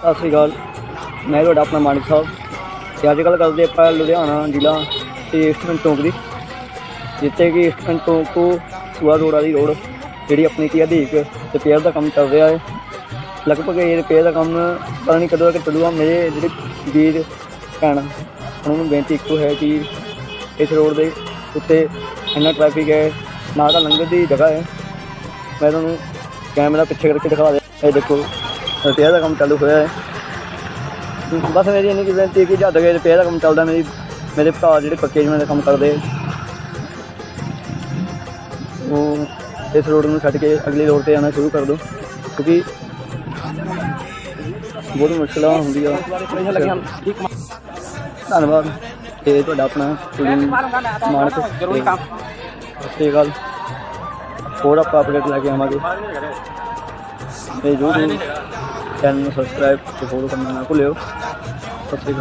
ਸਤਿ ਸ਼੍ਰੀ ਅਕਾਲ। ਮੈਂ ਤੁਹਾਡਾ ਆਪਣਾ ਮਾਨਕ ਸਾਹਿਬ ਅਤੇ ਅੱਜ ਕੱਲ੍ਹ ਕਰਦੇ ਆਪਾਂ ਲੁਧਿਆਣਾ ਜ਼ਿਲ੍ਹਾ ਅਤੇ ਈਸਟਰਨ ਚੌਂਕ ਦੀ, ਜਿੱਥੇ ਕਿ ਈਸਟਰਨ ਚੌਂਕ ਤੋਂ ਸੂਆ ਰੋਡ ਵਾਲੀ ਰੋਡ ਜਿਹੜੀ ਆਪਣੀ ਕੀ ਅਧੀਕ ਰਿਪੇਅਰ ਦਾ ਕੰਮ ਚੱਲ ਰਿਹਾ ਹੈ। ਲਗਭਗ ਇਹ ਰਿਪੇਅਰ ਦਾ ਕੰਮ ਪਤਾ ਨਹੀਂ ਕਦੋਂ ਤੱਕ ਚੱਲੂਗਾ। ਮੇਰੇ ਜਿਹੜੇ ਵੀਰ ਭੈਣ ਉਹਨਾਂ ਨੂੰ ਬੇਨਤੀ ਇੱਕੋ ਹੈ ਕਿ ਇਸ ਰੋਡ ਦੇ ਉੱਤੇ ਇੰਨਾ ਟਰੈਫਿਕ ਹੈ, ਨਾ ਤਾਂ ਲੰਘਣ ਦੀ ਜਗ੍ਹਾ ਹੈ। ਮੈਂ ਤੁਹਾਨੂੰ ਕੈਮਰਾ ਪਿੱਛੇ ਕਰਕੇ ਦਿਖਾ ਦਿਆਂ। ਇਹ ਦੇਖੋ ਰਿਪੇਅਰ ਦਾ ਕੰਮ ਚਾਲੂ ਹੋਇਆ ਹੈ। ਬਸ ਮੇਰੀ ਇੰਨੀ ਕੁ ਬੇਨਤੀ ਕਿ ਜਦ ਤੱਕ ਰਿਪੇਅਰ ਦਾ ਕੰਮ ਚੱਲਦਾ, ਮੇਰੇ ਭਰਾ ਜਿਹੜੇ ਪੱਕੇ ਜਿਵੇਂ ਦਾ ਕੰਮ ਕਰਦੇ ਉਹ ਇਸ ਰੋਡ ਨੂੰ ਛੱਡ ਕੇ ਅਗਲੀ ਰੋਡ 'ਤੇ ਆਉਣਾ ਸ਼ੁਰੂ ਕਰ ਦਿਓ, ਕਿਉਂਕਿ ਬਹੁਤ ਮੁਸ਼ਕਿਲਾਂ ਹੁੰਦੀਆਂ। ਧੰਨਵਾਦ। ਅਤੇ ਤੁਹਾਡਾ ਆਪਣਾ ਮਾਨਕ। ਸਤਿ ਸ਼੍ਰੀ ਅਕਾਲ। ਹੋਰ ਆਪਾਂ ਅਪਡੇਟ ਲੈ ਕੇ ਆਵਾਂਗੇ। ਅਤੇ YouTube ਚੈਨਲ ਨੂੰ ਸਬਸਕ੍ਰਾਈਬ ਅਤੇ ਫੋਲੋ ਕਰਨਾ ਨਾ ਭੁੱਲਿਓ। ਸਤਿ ਸ਼੍ਰੀ ਅਕਾਲ।